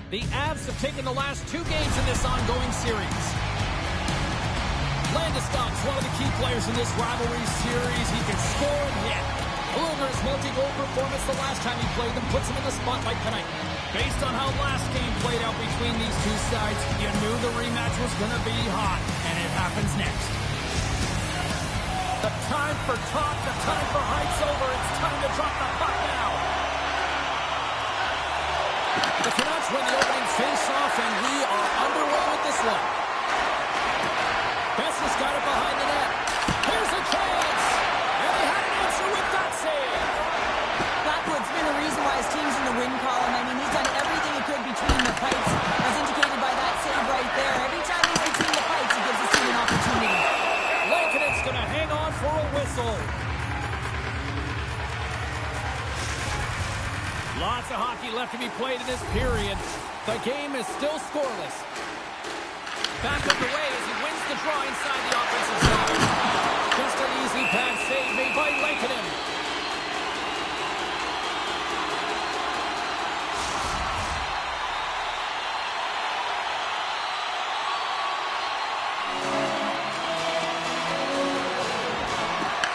The Avs have taken the last 2 games in this ongoing series. Landeskog's one of the key players in this rivalry series. He can score and hit. Blueger's multi-goal performance the last time he played them puts him in the spotlight tonight. Based on how last game played out between these two sides, you knew the rematch was going to be hot, and it happens next. The time for talk, the time for hype's over. It's time to drop the puck now. The Canucks win the opening face-off, and we are underway with this one. Bess has got it behind the net. Here's a chance, and he had an answer with that save. Blackwood's been a reason why his team's in the win column. I mean, he's done everything he could between the pipes, as indicated by that save right there. Every time he's between the pipes, he gives his team an opportunity. Lankinen going to hang on for a whistle. Lots of hockey left to be played in this period. The game is still scoreless. Back underway as he wins the draw inside the offensive zone. Just an easy pass save made by Lankinen.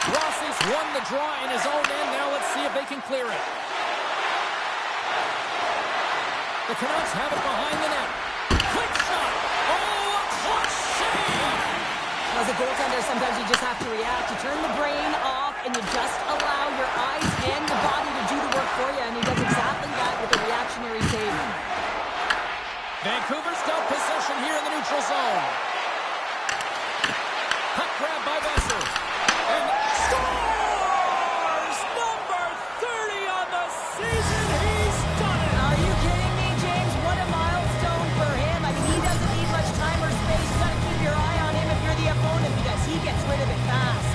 Rossi's won the draw in his own end. Now let's see if they can clear it. The Canucks have it behind the net. Quick shot! Oh, a clutch save! As a goaltender, sometimes you just have to react. You turn the brain off, and you just allow your eyes and your body to do the work for you, and he does exactly that with a reactionary save. Vancouver's got possession here in the neutral zone. Puck grab by Besser. And scores! Number 30 on the season. He's done it! Are you kidding me, James? What a milestone for him. I mean, he doesn't need much time or space. You gotta keep your eye on him if you're the opponent because he gets rid of it fast.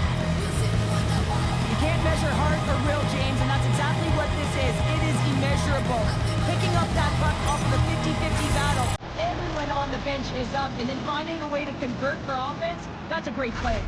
You can't measure hard for real, James, and that's exactly what this is. It is immeasurable. Picking up that puck off of the 50-50 battle. Everyone on the bench is up, and then finding a way to convert for offense, that's a great play.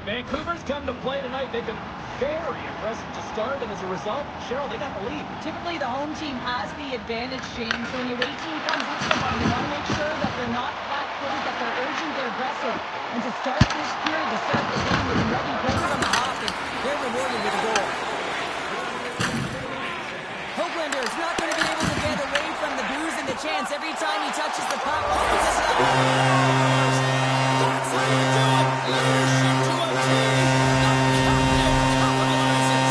Vancouver's come to play tonight. They've been very impressive to start, and as a result, Cheryl, they got the lead. Typically, the home team has the advantage, James. So when your away team comes with somebody, you want to make sure that they're not flat-footed, that they're urgent, they're aggressive. And to start this period, to start the game with 11 goals on the hop, and they're rewarded with a goal. Hoglander is not going to be able to get away from the booze and the chance. Every time he touches the puck, That's how you do it! Leadership to a team! The captain capitalizes!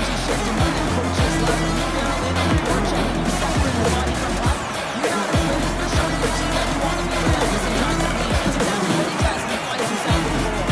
energy shift in one of the coaches left. When you barrel in on the forecheck and you separate the body from puck, you're not afraid. You're showing your team that you want to be around. Listen, John, that's exactly what he does. He finds himself in the goal.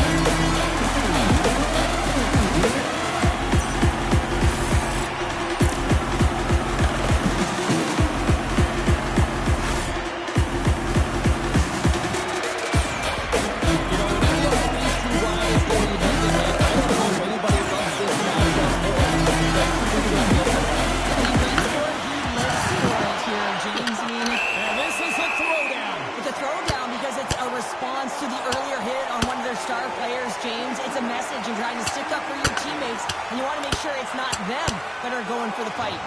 To the earlier hit on one of their star players, James. It's a message. You're trying to stick up for your teammates, and you want to make sure it's not them that are going for the fight.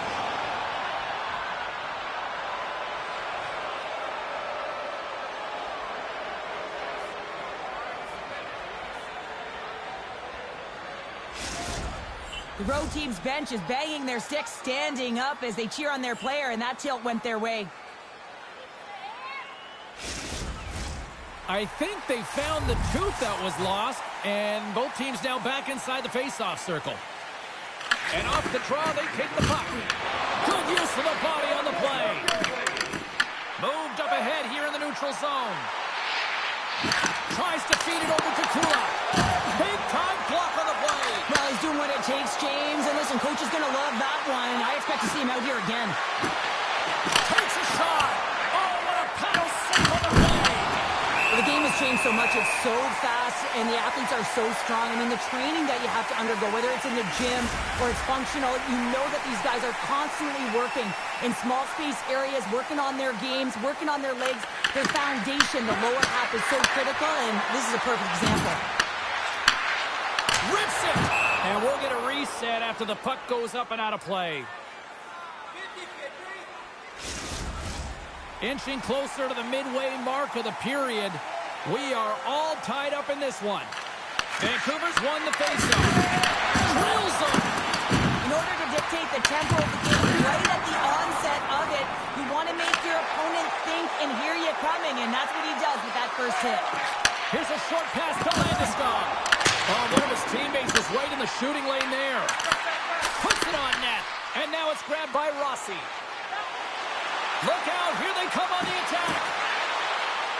The road team's bench is banging their sticks, standing up as they cheer on their player, and that tilt went their way. I think they found the tooth that was lost, and both teams now back inside the face-off circle. And off the draw, they take the puck. Good use of the body on the play. Moved up ahead here in the neutral zone. Tries to feed it over to Kulak. Big-time block on the play. Well, he's doing what it takes, James. And listen, coach is going to love that one. I expect to see him out here again. Takes a shot. Oh, what a paddle save on the play. The game has changed so much. It's so fast, and the athletes are so strong. I mean, the training that you have to undergo, whether it's in the gym or it's functional, you know that these guys are constantly working in small space areas, working on their games, working on their legs. Their foundation, the lower half, is so critical, and this is a perfect example. Rips it! And we'll get a reset after the puck goes up and out of play. Inching closer to the midway mark of the period. We are all tied up in this one. Vancouver's won the faceoff. Drills them. In order to dictate the tempo of the game right at the onset of it, you want to make your opponent think and hear you coming, and that's what he does with that first hit. Here's a short pass to Landeskog. Oh, one of his teammates is right in the shooting lane there. Puts it on net, and now it's grabbed by Rossi. Look out, here they come on the attack.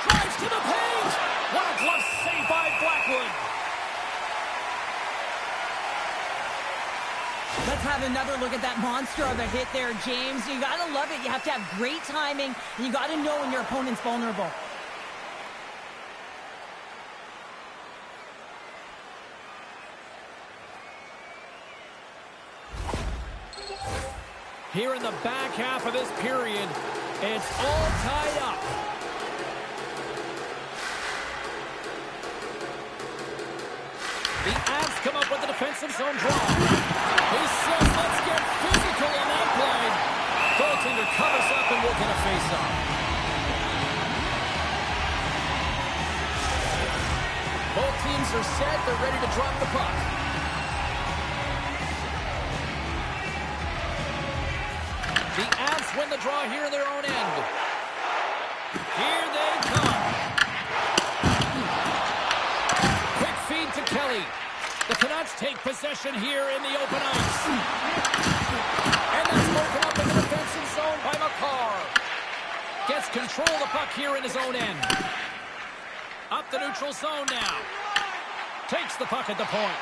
Drives to the paint. What a glove save by Blackwood. Let's have another look at that monster of a hit there, James. You got to love it. You have to have great timing, and you got to know when your opponent's vulnerable. Here in the back half of this period, it's all tied up. The Avs come up with a defensive zone draw. He says, let's get physical on that play. Goaltender covers up and we'll get a face-off. Both teams are set. They're ready to drop the puck. The Avs win the draw here in their own end. Here they come. Quick feed to Kelly. The Canucks take possession here in the open ice. And that's broken up in the defensive zone by McCarr. Gets control of the puck here in his own end. Up the neutral zone now. Takes the puck at the point.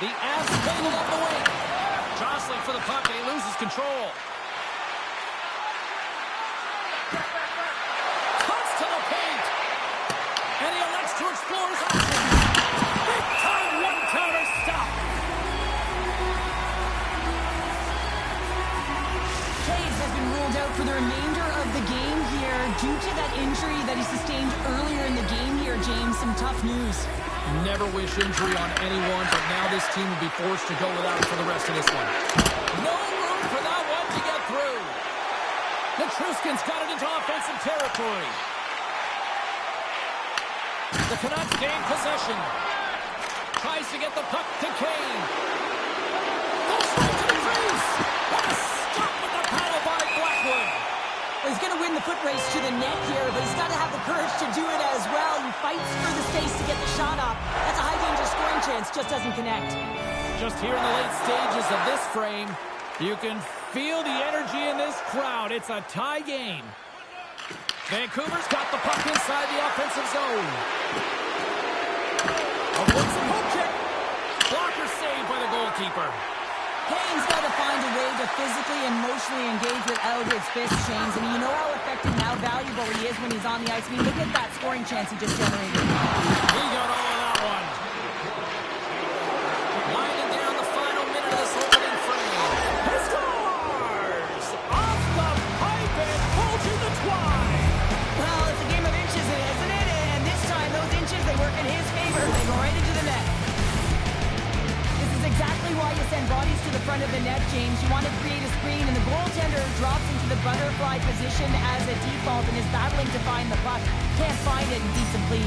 The Avs tangled up the wing. Jostling for the puck, and he loses control. Cuts to the paint. And he elects to explore his options. Big time one-counter stop. Taves has been ruled out for the remainder of the game here due to that injury that he sustained earlier in the game here, James. Some tough news. Never wish injury on anyone, but now this team will be forced to go without it for the rest of this one. No room for that one to get through. Nichushkin's got it into offensive territory. The Canucks gain possession. Tries to get the puck to Kane. Goes right to the face. What a stop with the paddle by Blackwood. Well, he's going to win the foot race to the net here, but he's got to have the courage to do it as well. He fights for the space to get the shot off. That's a high-danger scoring chance, just doesn't connect. Just here in the late stages of this frame, you can feel the energy in this crowd. It's a tie game. Vancouver's got the puck inside the offensive zone. Avoids the hook kick. Blocker saved by the goalkeeper. Kane's got to find a way to physically and emotionally engage without his fist, James. I mean, you know how effective and how valuable he is when he's on the ice. I mean, look at that scoring chance he just generated. He got all of that one. Winding down the final minute of this opening frame. He scores! Off the pipe and pulls in the twine. Well, it's a game of inches, isn't it? And this time, those inches, they work in his favor. They go right into the net. This is exactly why you send bodies to the front of the net, James. You want to create a screen, and the goaltender drops into the butterfly position as a default and is battling to find the puck. Can't find it and beats him clean.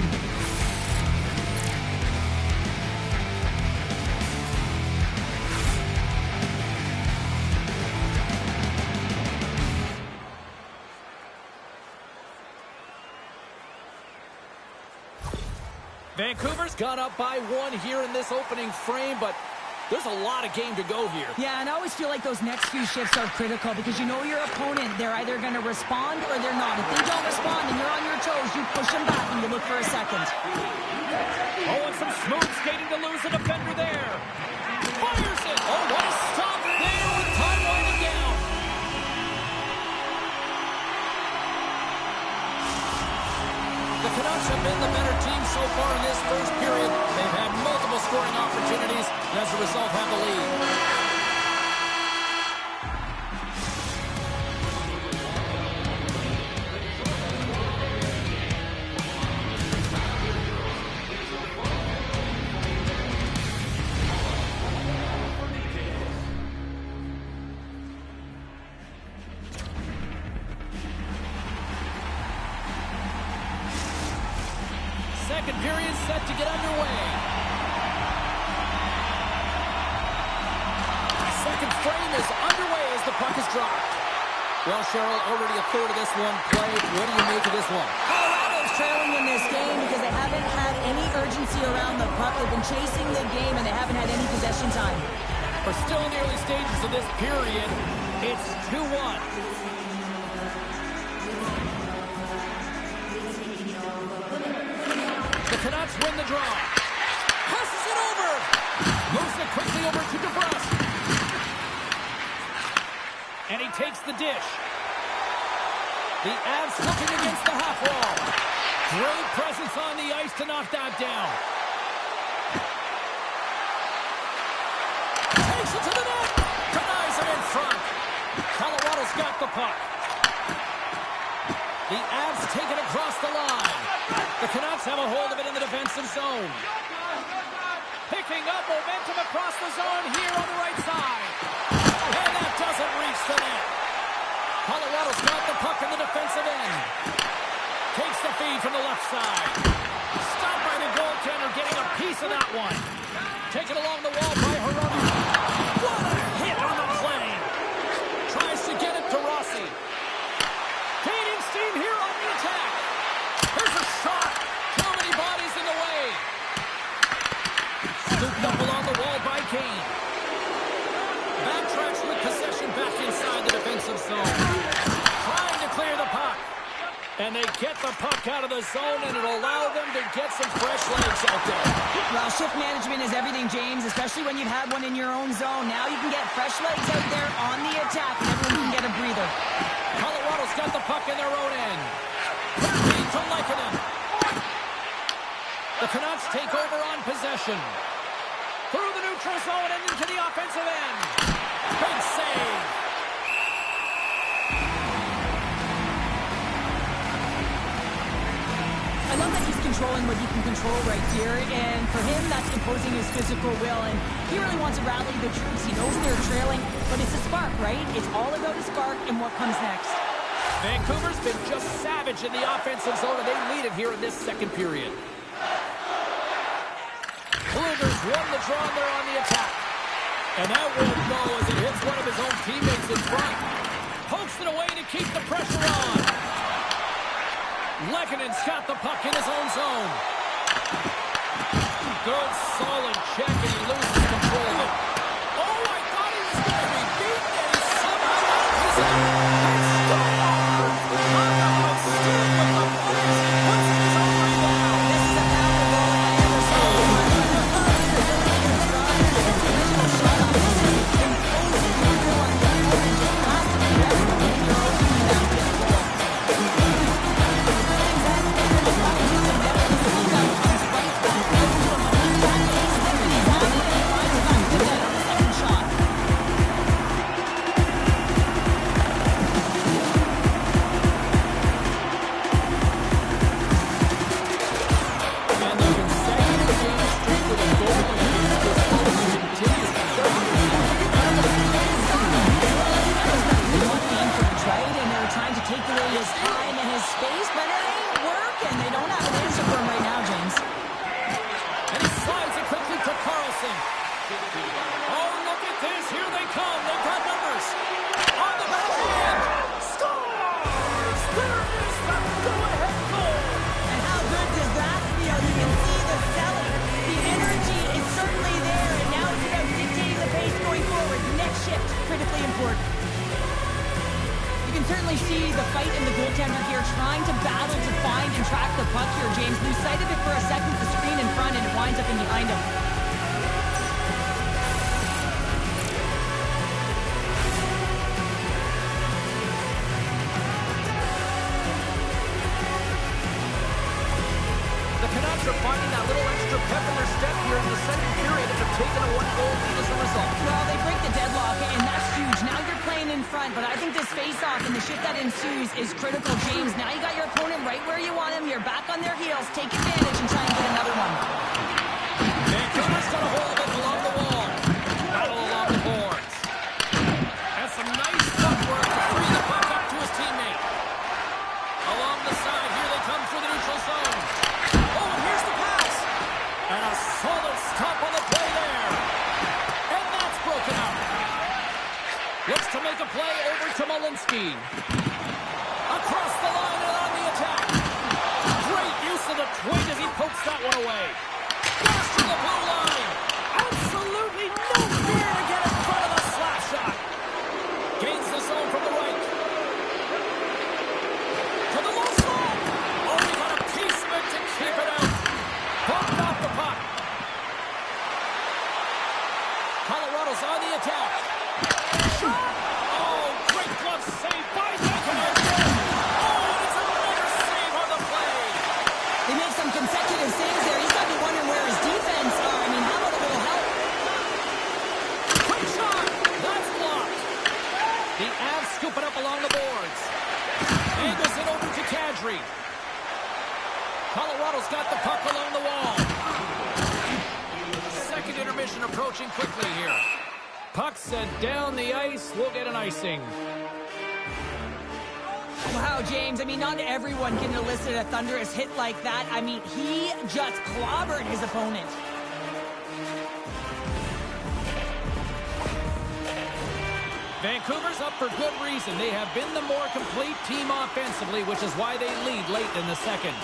Vancouver's got up by one here in this opening frame, but there's a lot of game to go here. Yeah, and I always feel like those next few shifts are critical because you know your opponent. They're either going to respond or they're not. If they don't respond and you're on your toes, you push them back and you look for a second. Oh, and some smooth skating to lose a defender there. Fires it. Oh, what a stop there with time winding down. The The Canucks have been the better team so far in this first period. They've had multiple scoring opportunities, and as a result have the lead. Second period set to get underway. Second frame is underway as the puck is dropped. Well, Cheryl, already a third of this one played. What do you make of this one? Colorado's trailing in this game because they haven't had any urgency around the puck. They've been chasing the game, and they haven't had any possession time. We're still in the early stages of this period. It's 2-1. The Canucks win the draw. Passes it over. Moves it quickly over to DeBrusque. And he takes the dish. The Avs looking against the half wall. Great presence on the ice to knock that down. Takes it to the net. Denies him in front. Colorado's got the puck. The Avs take it across the line. The Canucks have a hold of it in the defensive zone. Picking up momentum across the zone here on the right side. And that doesn't reach the net. Colorado's got the puck in the defensive end. Takes the feed from the left side. Stopped by the goaltender, getting a piece of that one. Taken along the wall by Hirona. What a hit on the play. Tries to get it to Rossi. Gaining steam here on the attack. Here's a shot. Too many bodies in the way. Scooped up along the wall by Kane. Backtracks with possession back inside the defensive zone. Trying to clear the puck. And they get the puck out of the zone, and it'll allow them to get some fresh legs out there. Well, shift management is everything, James, especially when you've had one in your own zone. Now you can get fresh legs out there on the attack, and everyone can get a breather. Colorado's got the puck in their own end. Feed to Lehkonen. The Canucks take over on possession. Through the neutral zone and into the offensive end. Big save. I love that he's controlling what he can control right here, and for him, that's imposing his physical will, and he really wants to rally the troops. He knows they're trailing, but it's a spark, right? It's all about a spark and what comes next. Vancouver's been just savage in the offensive zone, and they lead it here in this second period. Kluger's won the draw, and they're on the attack. And that won't go as it hits one of his own teammates in front. Pokes it away to keep the pressure on. Lehkonen's got the puck in his own zone. Good, solid check, and he loses control of it. Oh, I thought he was going to be beaten, and he somehow got his own. See the fight and the goaltender here trying to battle to find and track the puck here, James. Lose sight of it for a second, the screen in front, and it winds up in behind him. Canucks are finding that little extra pep in their step here in the second period and have taken a one-goal lead as a result. Well, they break the deadlock, and that's huge. Now you're playing in front, but I think this face-off and the shift that ensues is critical, James. Now you got your opponent right where you want him. You're back on their heels. Take advantage and try and get another one. Vancouver's got a hold of it along the wall. Battle along the boards. That's some nice footwork to free the puck up to his teammate. Along the side, here they come through the neutral zone. Oh, and here's the pass. And a solid stop on the play there. And that's broken up. Looks to make a play over to Malinsky. Across the line and on the attack. Great use of the twig as he pokes that one away. Goes to the blue line. Absolutely no fear to get in front of the slap shot. Gains the zone from the right. To the low slot. Oh, he got a pieceman to keep it out. Bumped off the puck. Colorado's on the attack. Shot. Oh, great glove save by Vancouver. Oh, and it's another save on the play. They make some consecutive saves there. He's got to be wondering where his defense are. I mean, how about a little help? Quick shot. That's blocked. The Avs scoop it up along the boards. Angles it over to Kadri. Colorado's got the puck along the wall. Second intermission approaching quickly here. Puck sent down the ice. We'll get an icing. Wow, James, I mean, not everyone can elicit a thunderous hit like that. I mean, he just clobbered his opponent. Vancouver's up for good reason. They have been the more complete team offensively, which is why they lead late in the second.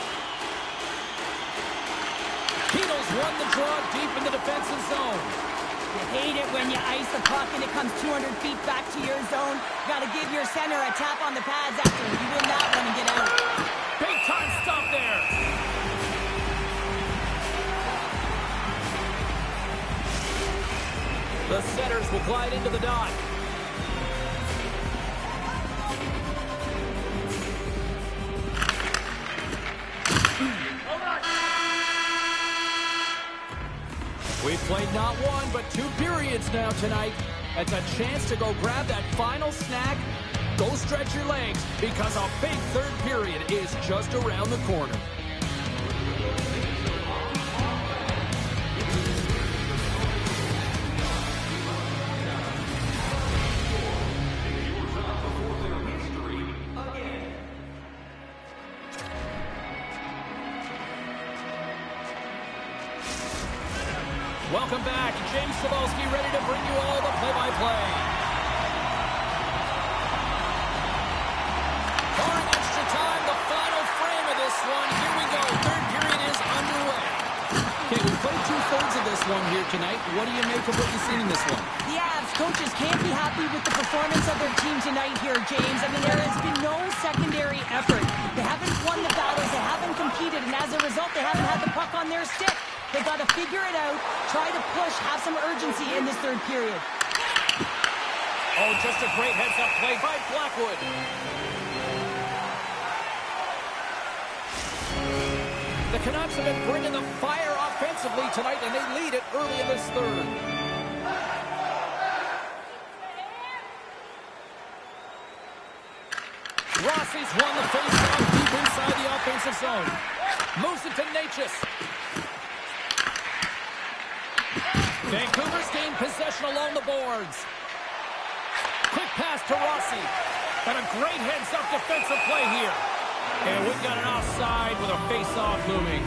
Ketel's won the draw deep in the defensive zone. You hate it when you ice the puck and it comes 200 feet back to your zone. Got to give your center a tap on the pads after you win that one and get out. Big time stop there. The Setters will glide into the dot. We've played not one, but 2 periods now tonight. It's a chance to go grab that final snack. Go stretch your legs, because a big third period is just around the corner. Welcome back. James Cebulski ready to bring you all the play-by-play. Barring extra time, the final frame of this one. Here we go. Third period is underway. Okay, we played 2/3 of this one here tonight. What do you make of what you've seen in this one? The Avs coaches can't be happy with the performance of their team tonight here, James. I mean, there has been no secondary effort. They haven't won the battles. They haven't competed. And as a result, they haven't had the puck on their stick. They got to figure it out, try to push, have some urgency in this third period. Oh, just a great heads-up play by Blackwood. The Canucks have been bringing the fire offensively tonight, and they lead it early in this third. Rossi's won the face-off deep inside the offensive zone. Moves it to Natchez. Vancouver's gained possession along the boards. Quick pass to Rossi. And a great heads-up defensive play here. And we've got an offside with a face-off looming.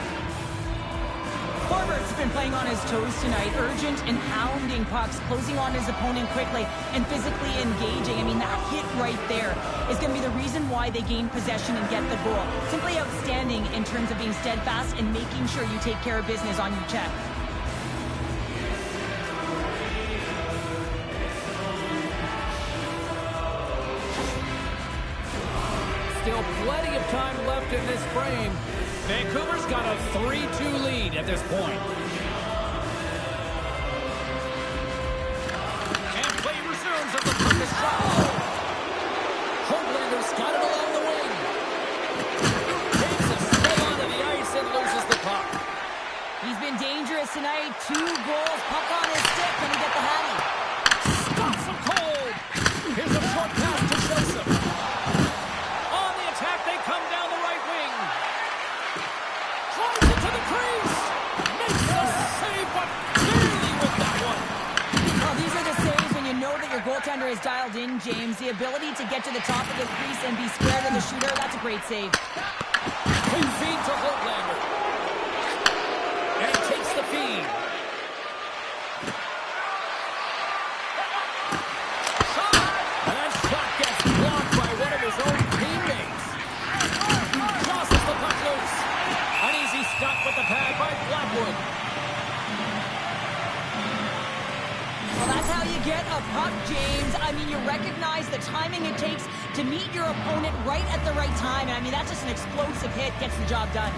Forward's been playing on his toes tonight, urgent and hounding pucks, closing on his opponent quickly and physically engaging. I mean, that hit right there is going to be the reason why they gain possession and get the goal. Simply outstanding in terms of being steadfast and making sure you take care of business on your check. Still plenty of time left in this frame. Vancouver's got a 3-2 lead at this point. And play resumes as the puck is dropped. Hoaglander's got it along the wing. Takes a spill onto the ice and loses the puck. goals tonight. 2 goals. Puck on his stick. Can he get the hattie? Stops him cold. Here's a short pass to Joseph. On the attack, they come down the right wing. Drives it to the crease. Makes the save, but barely with that one. Well, these are the saves when you know that your goaltender is dialed in, James. The ability to get to the top of the crease and be square to the shooter, that's a great save. Quick feed to Holtlander. And takes the feed. And that shot gets blocked by one of his own teammates. Tosses the puck loose. An easy stop with the pad by Blackwood. Well, that's how you get a puck, James. I mean, you recognize the timing it takes to meet your opponent right at the right time. And I mean, that's just an explosive hit. Gets the job done.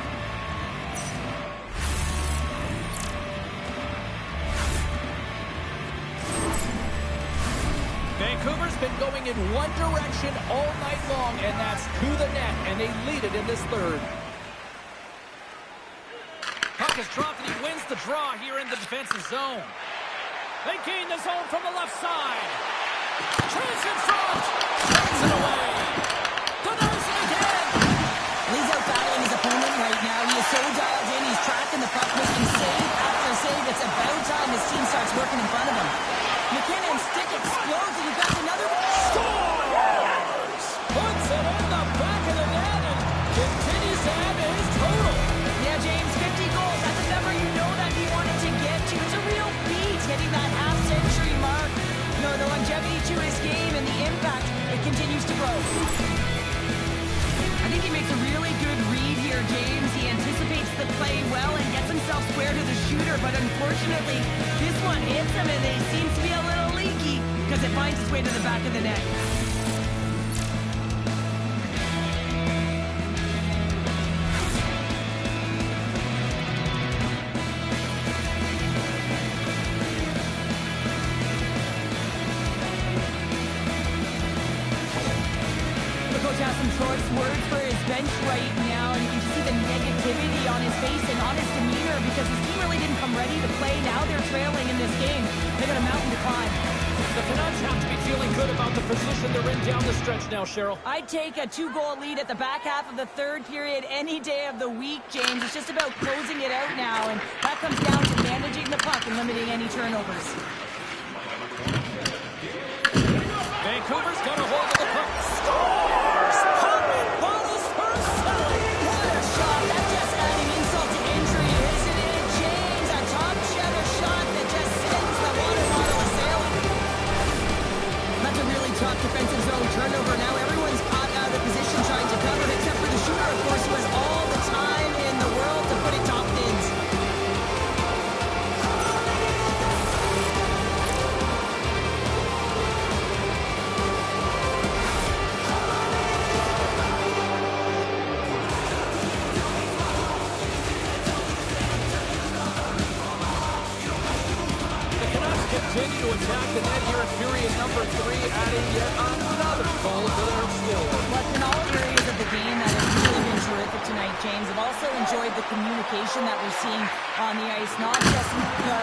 Vancouver's been going in one direction all night long, and that's to the net, and they lead it in this third. Puck is dropped, and he wins the draw here in the defensive zone. They gain the zone from the left side. Chance in front. Turns it away. Denies it again. He's out battling his opponent right now. He is so dialed in. He's tracking the puck, making save after save. It's about time his team starts working in front of him. McKinnon's stick explodes, and he got another one. Scores! Puts it in the back of the net and continues to add to his total. Yeah, James, 50 goals. That's a number you know that he wanted to get to. It's a real beat hitting that half-century mark. You know, the longevity to his game and the impact, it continues to grow. I think he makes a really good read here, James. He anticipates the play well and gets himself square to the shooter, but unfortunately, this one hits him and it seems to be a little leaky because it finds its way to the back of the net. Has some choice words for his bench right now, and you can just see the negativity on his face and on his demeanor because his team really didn't come ready to play. Now they're trailing in this game. They got a mountain to climb. The Canucks have to be feeling good about the position they're in down the stretch now, Cheryl. I'd take a 2-goal lead at the back half of the third period any day of the week, James. It's just about closing it out now, and that comes down to managing the puck and limiting any turnovers. Vancouver's got a hold of the puck. Scores! Popping bottles for Sully. What a shot. That's just adding insult to injury, isn't it, James? A top cheddar shot that just sends the water bottle a-sailing. That's a really tough defensive zone turnover. Now everyone's caught out of position trying to cover it, except for the shooter, of course, who has all the time in the world to put it top bids. Continue to attack the net here in period number 3, adding yet another goal to their score. But in all areas of the game that have really been terrific tonight, James. I've also enjoyed the communication that we're seeing on the ice, not just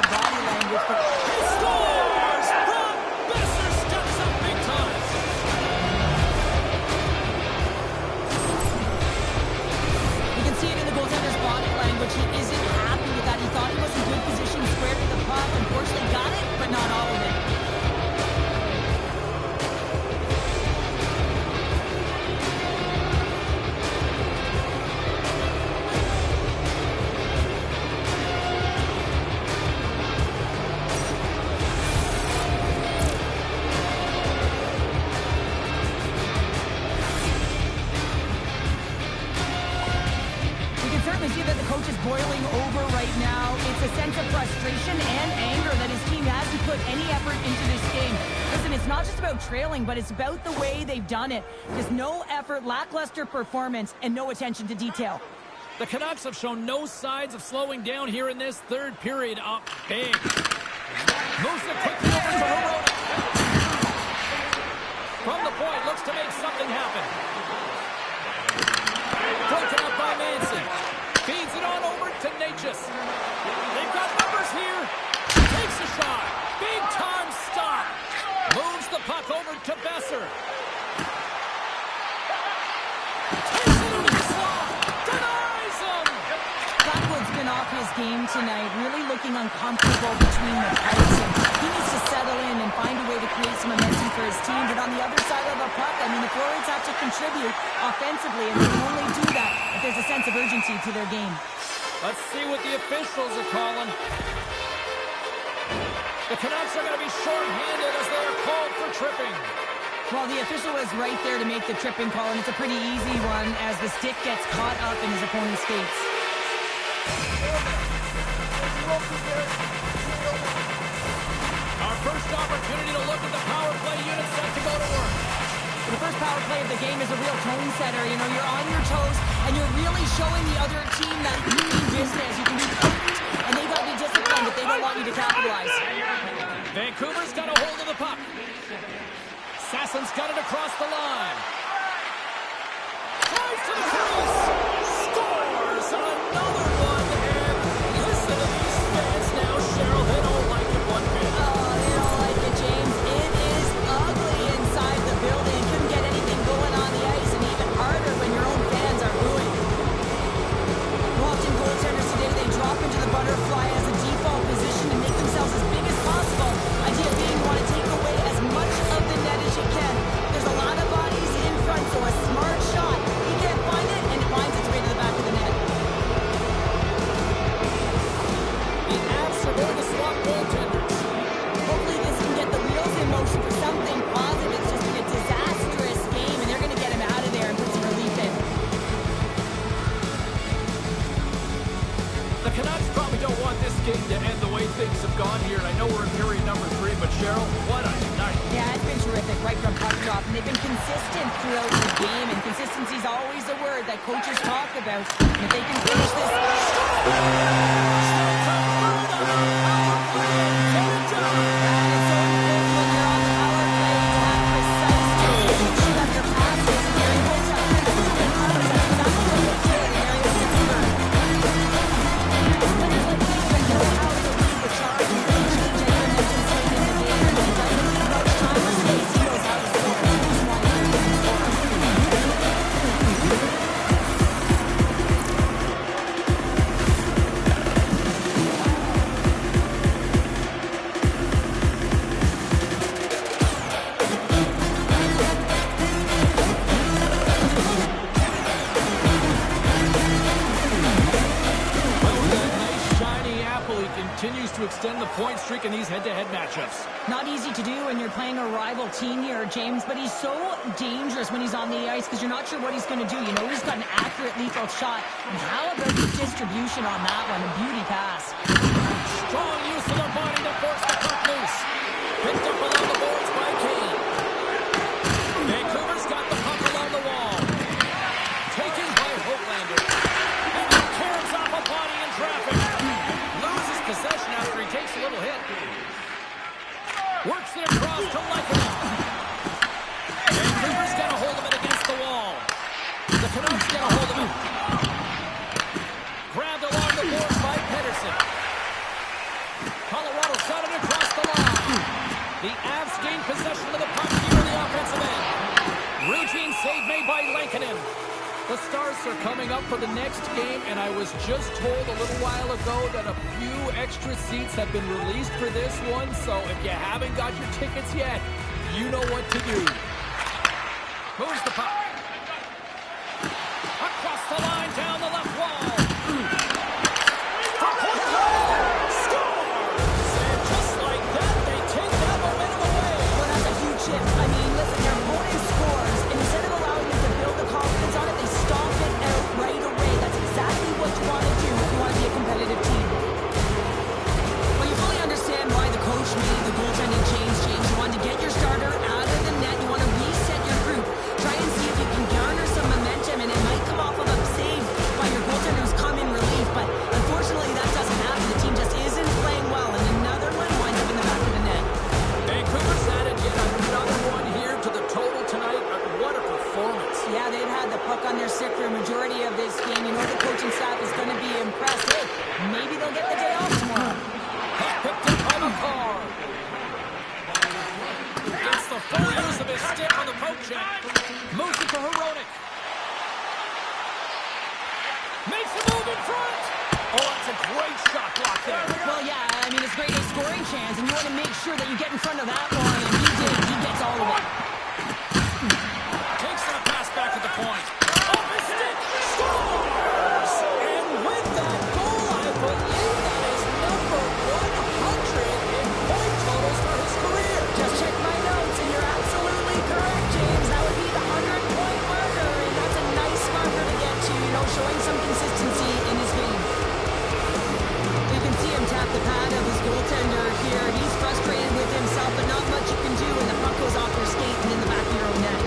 body language, but he scores! Brock Besser steps up big time. You can see it in the goaltender's body language. He isn't happy with that. He thought he was in good position, square to the puck. Unfortunately, got it, but not all of it. See that the coach is boiling over right now. It's a sense of frustration and anger that his team hasn't put any effort into this game. Listen, it's not just about trailing, but it's about the way they've done it. Just no effort, lackluster performance, and no attention to detail. The Canucks have shown no signs of slowing down here in this third period. Up big. Moves it quickly over to Hirota. From the point, looks to make something happen. Broken up by Manson. Feeds it on over to Natchez. They've got number game tonight, really looking uncomfortable between the pipes. And he needs to settle in and find a way to create some momentum for his team. But on the other side of the puck, I mean, the forwards have to contribute offensively, and they can only do that if there's a sense of urgency to their game. Let's see what the officials are calling. The Canucks are going to be short-handed as they are called for tripping. Well, the official was right there to make the tripping call, and it's a pretty easy one as the stick gets caught up in his opponent's skates. Our first opportunity to look at the power play unit set to go to work. The first power play of the game is a real tone setter. You know, you're on your toes, and you're really showing the other team that you mean business. You can be and they got to be disciplined if they don't want you to capitalize. Vancouver's got a hold of the puck. Sassen's got it across the line. Drives to the crease. Scores another one. And listen to these fans now, Cheryl. They don't like it one bit. Oh, they don't like it, James. It is ugly inside the building. Couldn't get anything going on the ice, and even harder when your own fans are booing. Often goaltenders today, they drop into the butterfly as a default position and make themselves as big as possible. Idea being you want to take away as much of the net as you can. There's a lot of bodies in front, so a smart shot. He can't find it, and it finds its way to the back of the net. The Avs are going to swap goaltenders. Hopefully this can get the wheels in motion for something positive. It's just been a disastrous game, and they're going to get him out of there and put some relief in. The Canucks probably don't want this game to end the way things have gone here, and I know we're in period number 3, but Cheryl, what a night. Yeah, it's been terrific right from puck drop, and they've been consistent throughout the game, and consistency is always a word that coaches talk about. And if they can finish this... Continues to extend the point streak in these head-to-head matchups. Not easy to do when you're playing a rival team here, James, but he's so dangerous when he's on the ice because you're not sure what he's going to do. You know he's got an accurate lethal shot. And how about the distribution on that one? A beauty pass. Strong use of the body to force the puck loose. Picked up along the boards by Kane. Vancouver's got the puck along the wall. Taken by Hoglander. And he carries off a body in traffic. Loses possession after he takes a little hit. Works it across to Lykinen. Vancouver's got a hold of it against the wall. The Canucks get a hold of it. Grabbed along the boards by Pedersen. Colorado's got it across the line. The Avs gain possession of the puck here on the offensive end. Routine save made by Lykinen. The Stars are coming up for the next game, and I was just told a little while ago that a few extra seats have been released for this one, so if you haven't got your tickets yet, you know what to do. Moves the puck. Across the line, down the left wall. Scores! And just like that, they take that momentum away. Well, that's a huge hit. I mean, listen, their opponent scores, and instead of allowing them to build the confidence on it, they stomp it out right away. That's exactly what you want to do if you want to be a competitive team. Well, you fully understand why the coach made the goaltending change. You want to get your starter out of the net. You want to reset your group. Try and see if you can garner some momentum, and it might come off of a save by your goaltender who's come in relief, but unfortunately that doesn't happen. The team just isn't playing well, and another one winds up in the back of the net. Vancouver's added yet another one here to the total tonight. What a performance. Yeah, they've had the puck on their stick for a majority of this game. You know the coaching staff is going to be impressed. Hey, maybe they'll get the day off tomorrow. Puck picked up by McCarr. Gets the full use of his stick on the poke check. Moves it to Hronek. Makes a move in front. Oh, that's a great shot. block there. Well, yeah, I mean, it's great a scoring chance, and you want to make sure that you get in front of that one, and he did. He gets all of it. Takes the pass back at the point. Off his stick, scores! And with that goal, I believe that is number 100 in point totals for his career. Just check my notes, and you're absolutely correct, James. That would be the 100-point marker, and that's a nice marker to get to, you know, showing some consistency in his game. You can see him tap the pad of his goaltender here. He's frustrated with himself, but not much you can do when the puck goes off your skate and in the back of your own net.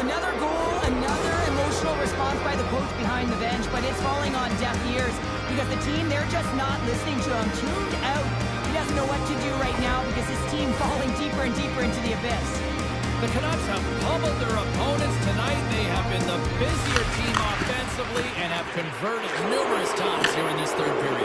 Another goal, another emotional response by the coach behind the bench, but it's falling on deaf ears because the team, they're just not listening to him. Tuned out. He doesn't know what to do right now because his team falling deeper and deeper into the abyss. The Canucks have pummeled their opponents tonight. They have been the busier team offensively and have converted numerous times here in this third period.